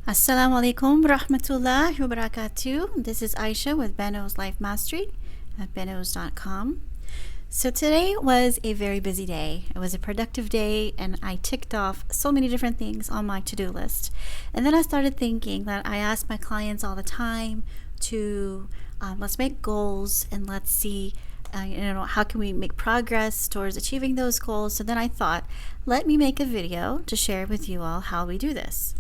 Assalamu alaikum rahmatullahi wa barakatuh. This is Aisha with Behnos Life Mastery at behnos.com. So today was a very busy day. It was a productive day and I ticked off so many different things on my to-do list. And then I started thinking that I ask my clients all the time to let's make goals and let's see how can we make progress towards achieving those goals. So then I thought, let me make a video to share with you all how we do this.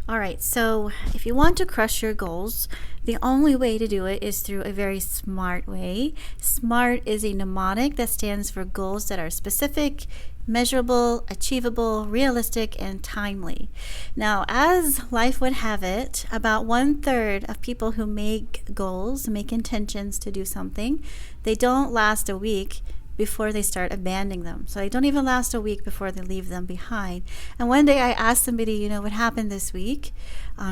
All right, so if you want to crush your goals, the only way to do it is through a very SMART way. SMART is a mnemonic that stands for goals that are specific, measurable, achievable, realistic, and timely. Now, as life would have it, about 1/3 of people who make goals, make intentions to do something, they don't last a week before they start abandoning them. So they don't even last a week before they leave them behind. And one day I asked somebody, what happened this week?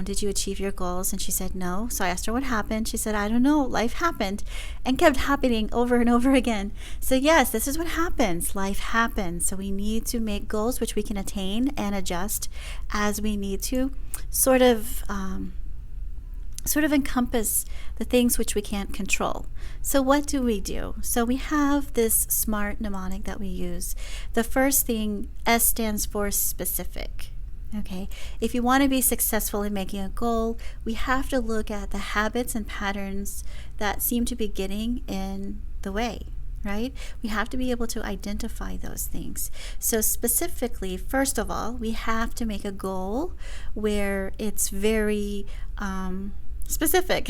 Did you achieve your goals? And she said no. So I asked her what happened. She said, I don't know. Life happened, and kept happening over and over again. So yes, this is what happens. Life happens. So we need to make goals which we can attain and adjust as we need to sort of encompass the things which we can't control. So what do we do? So we have this SMART mnemonic that we use. The first thing, S stands for specific. Okay, if you want to be successful in making a goal, we have to look at the habits and patterns that seem to be getting in the way. Right? We have to be able to identify those things. So specifically, first of all, we have to make a goal where it's very specific.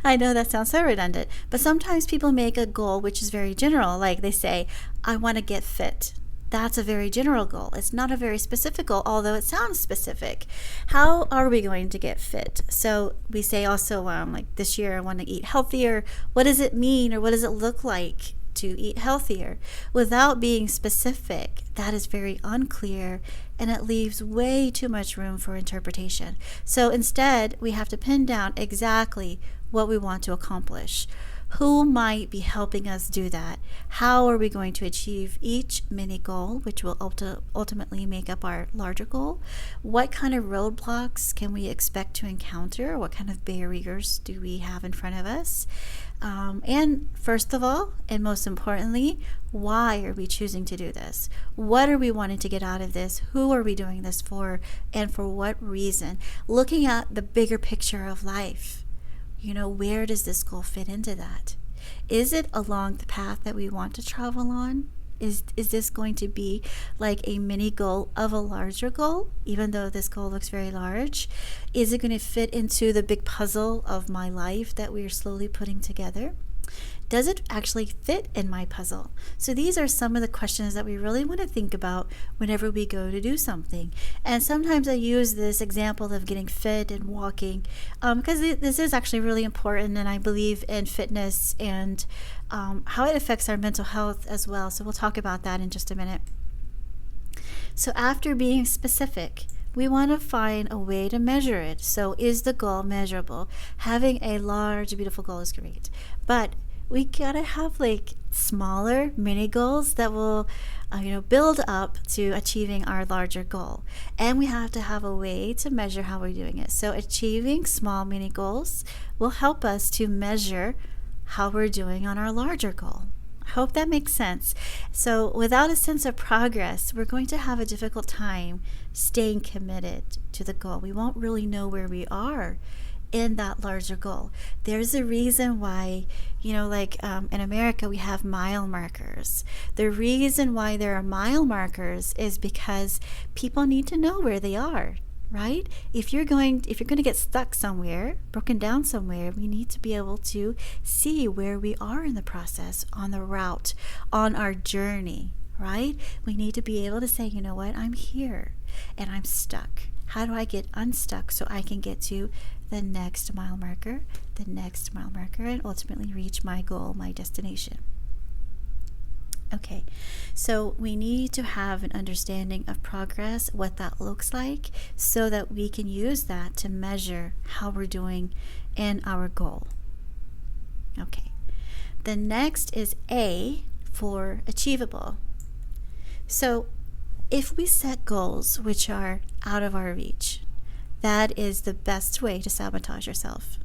I know that sounds so redundant, but sometimes people make a goal which is very general, like they say, I want to get fit. That's a very general goal. It's not a very specific goal, although it sounds specific. How are we going to get fit? So we say also, like this year I want to eat healthier. What does it mean, or what does it look like to eat healthier? Without being specific, that is very unclear, and it leaves way too much room for interpretation. So instead, we have to pin down exactly what we want to accomplish. Who might be helping us do that? How are we going to achieve each mini goal, which will ultimately make up our larger goal? What kind of roadblocks can we expect to encounter? What kind of barriers do we have in front of us? And first of all, and most importantly, why are we choosing to do this? What are we wanting to get out of this? Who are we doing this for? And for what reason? Looking at the bigger picture of life. Where does this goal fit into that? Is it along the path that we want to travel on? Is this going to be like a mini goal of a larger goal, even though this goal looks very large? Is it going to fit into the big puzzle of my life that we are slowly putting together? Does it actually fit in my puzzle? So these are some of the questions that we really want to think about whenever we go to do something. And sometimes I use this example of getting fit and walking because this is actually really important, and I believe in fitness and how it affects our mental health as well. So we'll talk about that in just a minute. So after being specific, we want to find a way to measure it. So is the goal measurable? Having a large, beautiful goal is great, but we gotta have like smaller mini goals that will build up to achieving our larger goal. And we have to have a way to measure how we're doing it. So achieving small mini goals will help us to measure how we're doing on our larger goal. I hope that makes sense. So without a sense of progress, we're going to have a difficult time staying committed to the goal. We won't really know where we are in that larger goal. There's a reason why, in America, we have mile markers. The reason why there are mile markers is because people need to know where they are, right? If you're going to get stuck somewhere, broken down somewhere, we need to be able to see where we are in the process, on the route, on our journey, right? We need to be able to say, I'm here and I'm stuck. How do I get unstuck so I can get to the next mile marker, and ultimately reach my goal, my destination? Okay, so we need to have an understanding of progress, what that looks like, so that we can use that to measure how we're doing in our goal. Okay, the next is A for achievable. So if we set goals which are out of our reach, That is the best way to sabotage yourself.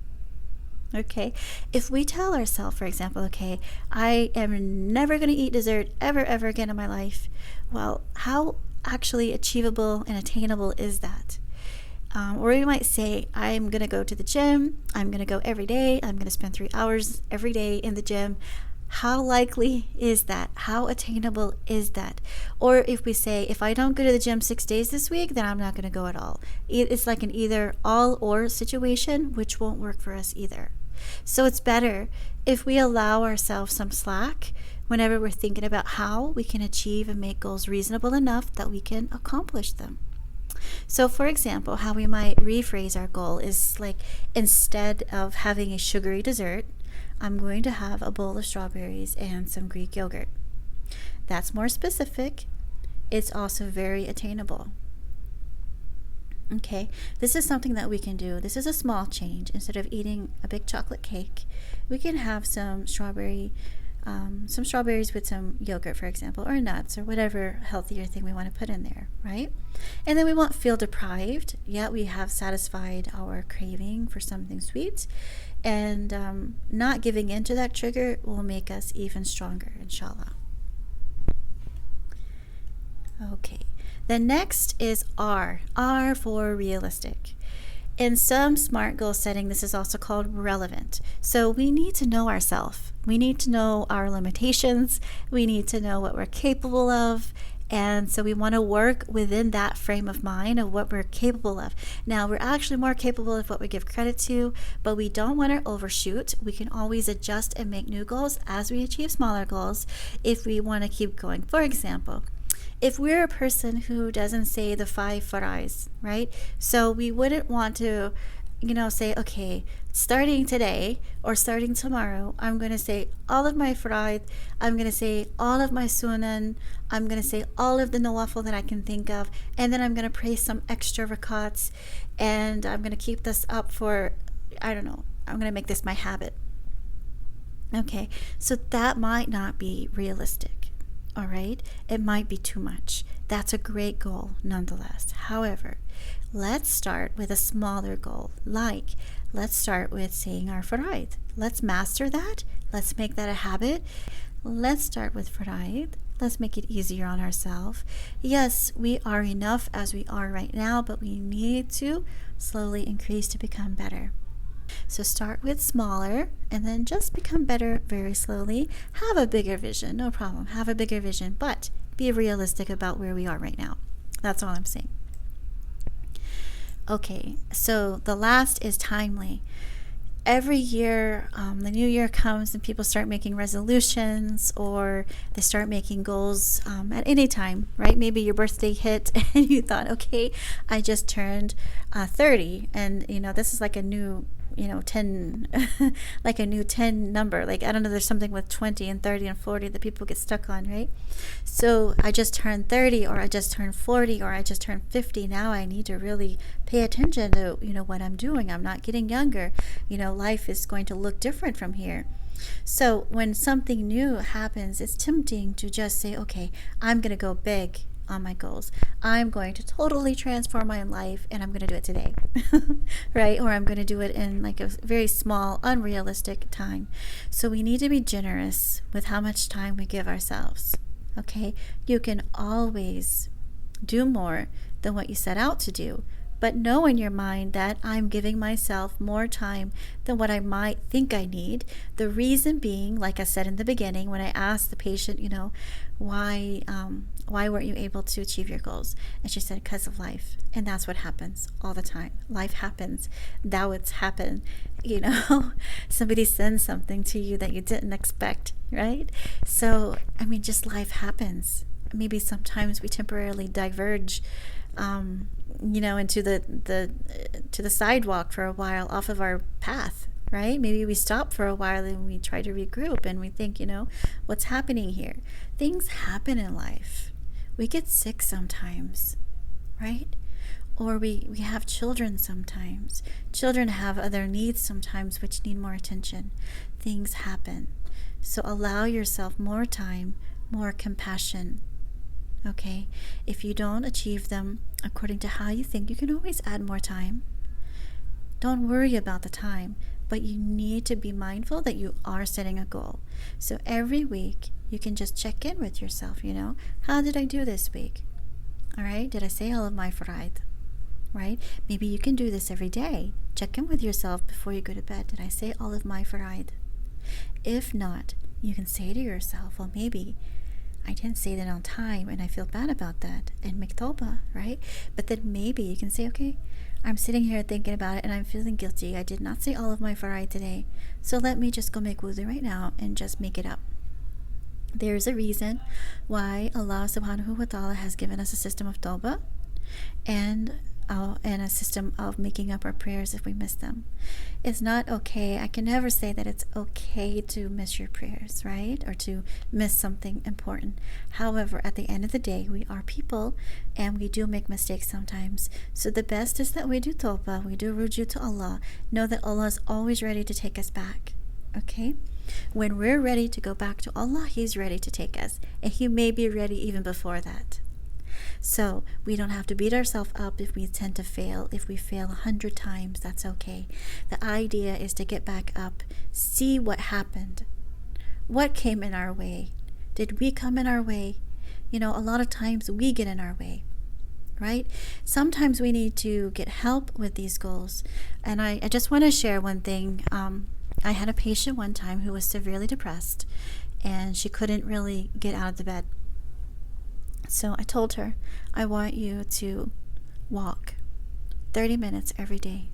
Okay, if we tell ourselves, for example, okay, I am never going to eat dessert ever again in my life, well, how actually achievable and attainable is that? Or we might say, I'm going to go to the gym, I'm going to go every day, I'm going to spend 3 hours every day in the gym. How likely is that? How attainable is that? Or if we say, if I don't go to the gym 6 days this week, then I'm not going to go at all. It's like an either all or situation, which won't work for us either. So it's better if we allow ourselves some slack whenever we're thinking about how we can achieve and make goals reasonable enough that we can accomplish them. So for example, how we might rephrase our goal is like, instead of having a sugary dessert, I'm going to have a bowl of strawberries and some Greek yogurt. That's more specific. It's also very attainable. Okay, this is something that we can do. This is a small change. Instead of eating a big chocolate cake, we can have some strawberries with some yogurt, for example, or nuts, or whatever healthier thing we want to put in there, right? And then we won't feel deprived, yet we have satisfied our craving for something sweet. And not giving in to that trigger will make us even stronger, inshallah. Okay, the next is R. R for realistic. In some SMART goal setting, this is also called relevant. So we need to know ourselves. We need to know our limitations. We need to know what we're capable of. And so we want to work within that frame of mind of what we're capable of. Now, we're actually more capable of what we give credit to, but we don't want to overshoot. We can always adjust and make new goals as we achieve smaller goals if we want to keep going. For example, if we're a person who doesn't say the 5 farais, right? So we wouldn't want to, say, okay, starting today or starting tomorrow, I'm going to say all of my faraid, I'm going to say all of my sunan, I'm going to say all of the nawafil that I can think of, and then I'm going to pray some extra rakats, and I'm going to keep this up for, I'm going to make this my habit. Okay, so that might not be realistic. All right, it might be too much. That's a great goal nonetheless. However, let's start with a smaller goal, like let's start with saying our faraid. Let's master that. Let's make that a habit. Let's start with faraid. Let's make it easier on ourselves. Yes, we are enough as we are right now, but we need to slowly increase to become better. So start with smaller and then just become better very slowly. Have a bigger vision, no problem. Have a bigger vision, but be realistic about where we are right now. That's all I'm saying. Okay, so the last is timely. Every year, the new year comes and people start making resolutions, or they start making goals at any time, right? Maybe your birthday hit and you thought, okay, I just turned 30, and this is like a new 10 like a new 10 number. Like, I don't know, there's something with 20 and 30 and 40 that people get stuck on, right? So I just turned 30, or I just turned 40, or I just turned 50. Now I need to really pay attention to what I'm doing. I'm not getting younger. Life is going to look different from here. So when something new happens, it's tempting to just say, okay, I'm going to go big on my goals. I'm going to totally transform my life, and I'm going to do it today. Right? Or I'm going to do it in like a very small, unrealistic time. So we need to be generous with how much time we give ourselves. Okay? You can always do more than what you set out to do, but know in your mind that I'm giving myself more time than what I might think I need. The reason being, like I said in the beginning, when I asked the patient, why weren't you able to achieve your goals? And she said, because of life. And that's what happens all the time. Life happens. Dawats happen. Somebody sends something to you that you didn't expect, right? So, just life happens. Maybe sometimes we temporarily diverge into the sidewalk for a while off of our path, right? Maybe we stop for a while and we try to regroup and we think, what's happening here? Things happen in life. We get sick sometimes, right? Or we have children sometimes. Children have other needs sometimes which need more attention. Things happen. So allow yourself more time, more compassion. Okay? If you don't achieve them according to how you think, you can always add more time. Don't worry about the time, but you need to be mindful that you are setting a goal. So every week, you can just check in with yourself, How did I do this week? All right? Did I say all of my faraid? Right? Maybe you can do this every day. Check in with yourself before you go to bed. Did I say all of my faraid? If not, you can say to yourself, well, maybe I didn't say that on time and I feel bad about that, and make tawbah, right? But then maybe you can say, okay, I'm sitting here thinking about it and I'm feeling guilty. I did not say all of my faraid today. So let me just go make wudu right now and just make it up. There's a reason why Allah subhanahu wa ta'ala has given us a system of tawbah and a system of making up our prayers if we miss them. It's not okay. I can never say that it's okay to miss your prayers, right? Or to miss something important. However, at the end of the day, we are people and we do make mistakes sometimes. So the best is that we do tawbah, we do ruju to Allah. Know that Allah is always ready to take us back. Okay? When we're ready to go back to Allah, He's ready to take us. And He may be ready even before that. So we don't have to beat ourselves up if we tend to fail. If we fail 100 times, that's okay. The idea is to get back up, see what happened. What came in our way? Did we come in our way? A lot of times we get in our way, right? Sometimes we need to get help with these goals. And I just want to share one thing. I had a patient one time who was severely depressed and she couldn't really get out of the bed. So I told her, I want you to walk 30 minutes every day,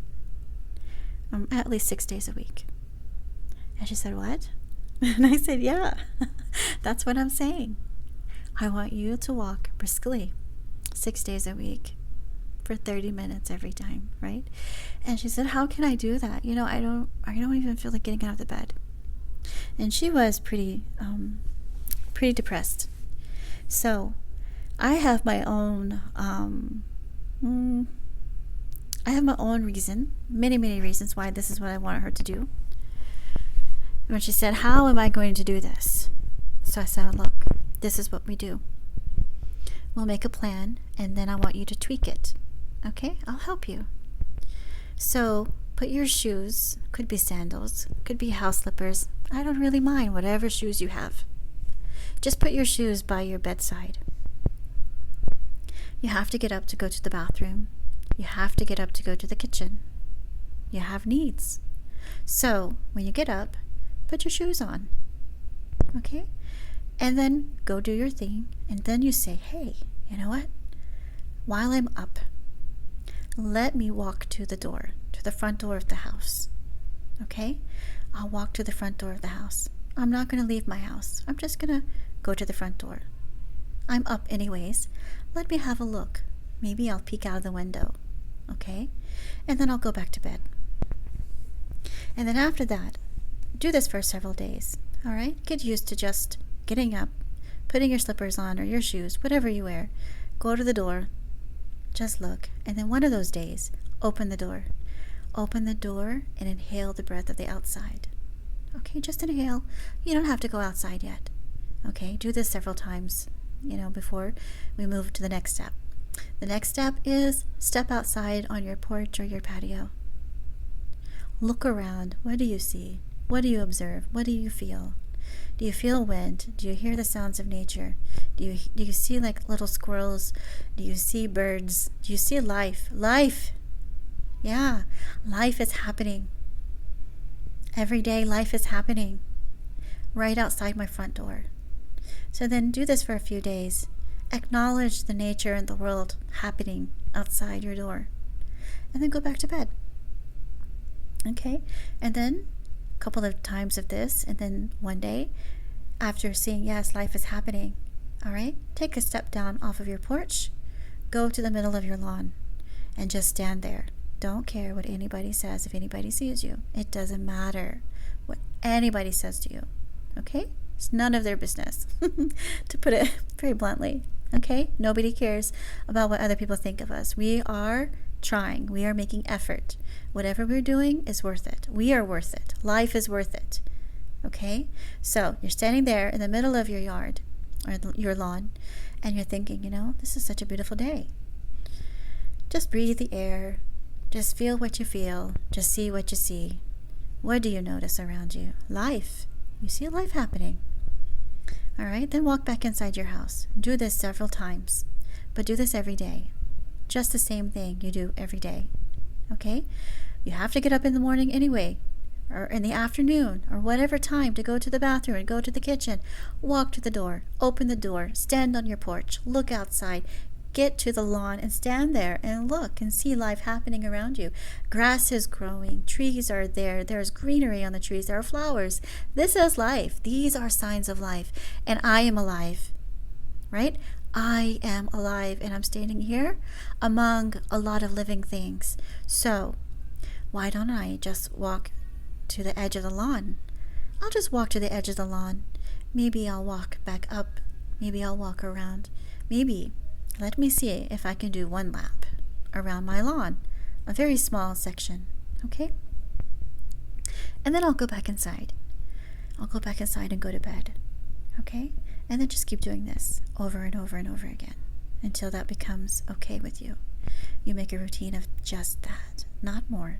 at least 6 days a week. And she said, what? And I said, yeah, that's what I'm saying. I want you to walk briskly 6 days a week for 30 minutes every time, right? And she said, how can I do that? I don't even feel like getting out of the bed. And she was pretty depressed. So I have my own reason, many reasons why this is what I wanted her to do. When she said, how am I going to do this? So I said, look, this is what we do. We'll make a plan and then I want you to tweak it. Okay? I'll help you. So put your shoes, could be sandals, could be house slippers. I don't really mind, whatever shoes you have. Just put your shoes by your bedside. You have to get up to go to the bathroom. You have to get up to go to the kitchen. You have needs. So when you get up, put your shoes on. Okay? And then go do your thing. And then you say, hey, you know what? While I'm up, let me walk to the door, to the front door of the house. Okay? I'll walk to the front door of the house. I'm not going to leave my house. I'm just going to go to the front door. I'm up anyways. Let me have a look. Maybe I'll peek out of the window. Okay? And then I'll go back to bed. And then after that, do this for several days. All right? Get used to just getting up, putting your slippers on or your shoes, whatever you wear. Go to the door. Just look. And then one of those days, open the door. Open the door and inhale the breath of the outside. Okay? Just inhale. You don't have to go outside yet. Okay? Do this several times, before we move to the next step. The next step is step outside on your porch or your patio. Look around. What do you see? What do you observe? What do you feel? Do you feel wind? Do you hear the sounds of nature? Do you see like little squirrels? Do you see birds? Do you see life? Life! Yeah, life is happening. Every day life is happening right outside my front door. So then do this for a few days. Acknowledge the nature and the world happening outside your door. And then go back to bed. Okay? And then a couple of times of this, and then one day, after seeing, yes, life is happening, all right, take a step down off of your porch, go to the middle of your lawn, and just stand there. Don't care what anybody says if anybody sees you. It doesn't matter what anybody says to you. Okay? It's none of their business, to put it very bluntly. Okay? Nobody cares about what other people think of us. We are trying. We are making effort. Whatever we're doing is worth it. We are worth it. Life is worth it. Okay? So you're standing there in the middle of your yard. or your lawn, and you're thinking, this is such a beautiful day. Just breathe the air. Just feel what you feel. Just see what you see. What do you notice around you? Life. You see life happening. All right, then walk back inside your house. Do this several times, but do this every day. Just the same thing you do every day. Okay? You have to get up in the morning anyway, or in the afternoon, or whatever time to go to the bathroom and go to the kitchen. Walk to the door, open the door, stand on your porch, look outside, get to the lawn and stand there and look and see life happening around you. Grass is growing, trees are there, there's greenery on the trees, there are flowers. This is life. These are signs of life. And I am alive, right? I am alive, and I'm standing here among a lot of living things. So why don't I just walk to the edge of the lawn? I'll just walk to the edge of the lawn. Maybe I'll walk back up. Maybe I'll walk around. Maybe let me see if I can do 1 lap around my lawn, a very small section, okay? And then I'll go back inside. I'll go back inside and go to bed, okay? And then just keep doing this over and over and over again until that becomes okay with you. You make a routine of just that, not more,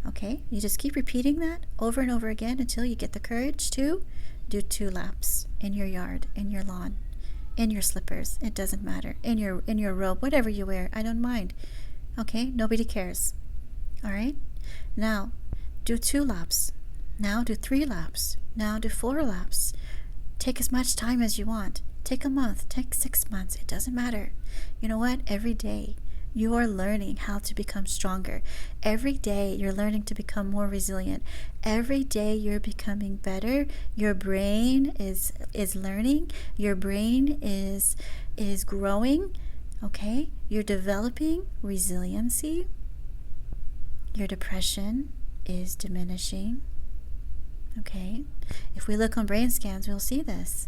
okay? You just keep repeating that over and over again until you get the courage to do 2 laps in your yard, in your lawn, in your slippers. It doesn't matter. In your robe, whatever you wear, I don't mind. Okay? Nobody cares. All right? Now, do 2 laps. Now do 3 laps. Now do 4 laps. Take as much time as you want. Take a month. Take 6 months. It doesn't matter. You know what? Every day you are learning how to become stronger. Every day you're learning to become more resilient. Every day you're becoming better. Your brain is learning. Your brain is growing. Okay? You're developing resiliency. Your depression is diminishing. Okay? If we look on brain scans, we'll see this.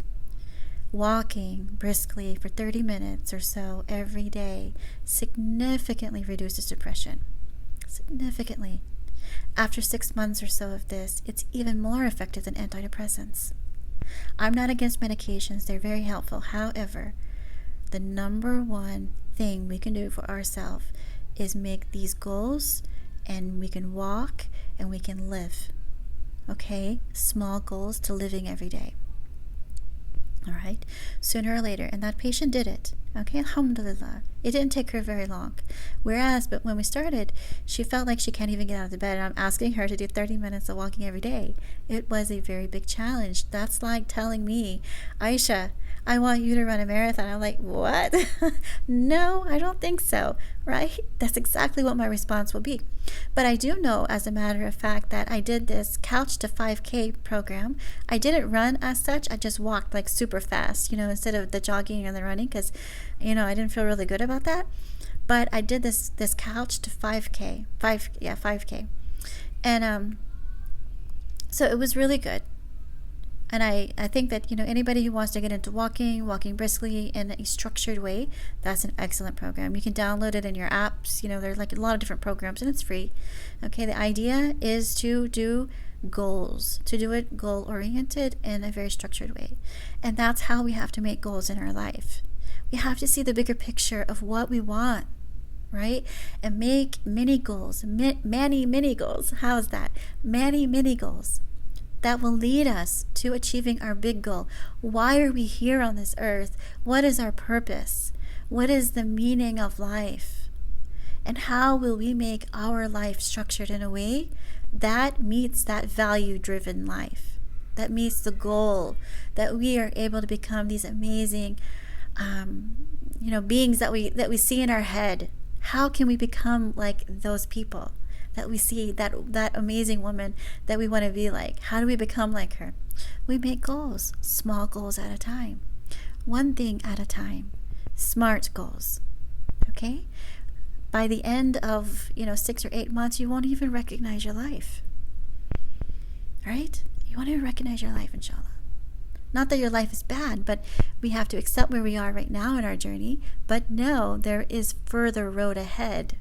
Walking briskly for 30 minutes or so every day significantly reduces depression. Significantly. After 6 months or so of this, it's even more effective than antidepressants. I'm not against medications. They're very helpful. However, the number one thing we can do for ourselves is make these goals, and we can walk and we can live. Okay? Small goals to living every day. All right, sooner or later, and that patient did it. Okay, alhamdulillah. It didn't take her very long. But when we started, she felt like she can't even get out of the bed, and I'm asking her to do 30 minutes of walking every day. It was a very big challenge. That's like telling me, Aisha, I want you to run a marathon. I'm like, what? No, I don't think so, right? That's exactly what my response will be. But I do know, as a matter of fact, that I did this Couch to 5K program. I didn't run as such. I just walked like super fast, instead of the jogging and the running, because, I didn't feel really good about that. But I did this Couch to 5K. 5K. And so it was really good. And I think that, anybody who wants to get into walking briskly in a structured way, that's an excellent program. You can download it in your apps. There's like a lot of different programs, and it's free. Okay, the idea is to do goals, to do it goal-oriented in a very structured way. And that's how we have to make goals in our life. We have to see the bigger picture of what we want, right? And make mini goals, many goals. How's that? Many goals that will lead us to achieving our big goal. Why are we here on this earth? What is our purpose? What is the meaning of life? And how will we make our life structured in a way that meets that value-driven life, that meets the goal, that we are able to become these amazing beings that we see in our head? How can we become like those people that we see, that amazing woman that we want to be like? How do we become like her? We make goals, small goals at a time, one thing at a time, smart goals. Okay? By the end of 6 or 8 months, you won't even recognize your life. Right? You won't even recognize your life, inshallah. Not that your life is bad, but we have to accept where we are right now in our journey, but know there is further road ahead.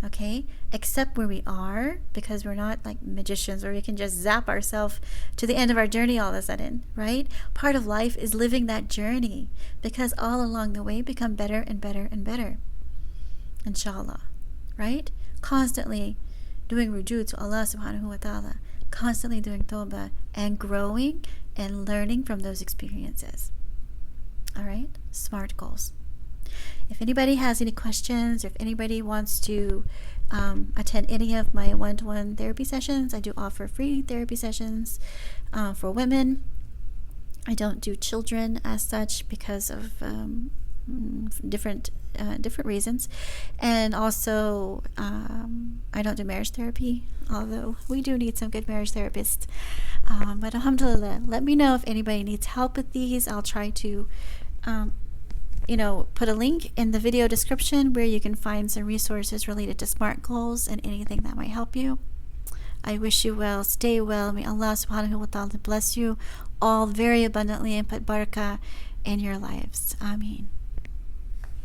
okay? Accept where we are, because we're not like magicians where we can just zap ourselves to the end of our journey all of a sudden, right? Part of life is living that journey, because all along the way become better and better and better, inshallah, right? Constantly doing ruju to Allah subhanahu wa ta'ala, constantly doing tawbah and growing and learning from those experiences. All right? SMART goals. If anybody has any questions, or if anybody wants to attend any of my one-to-one therapy sessions, I do offer free therapy sessions for women. I don't do children as such because of different reasons, and also I don't do marriage therapy, although we do need some good marriage therapists. But alhamdulillah, let me know if anybody needs help with these. I'll try to put a link in the video description where you can find some resources related to SMART goals and anything that might help you. I wish you well. Stay well. May Allah subhanahu wa ta'ala bless you all very abundantly and put barakah in your lives. Ameen.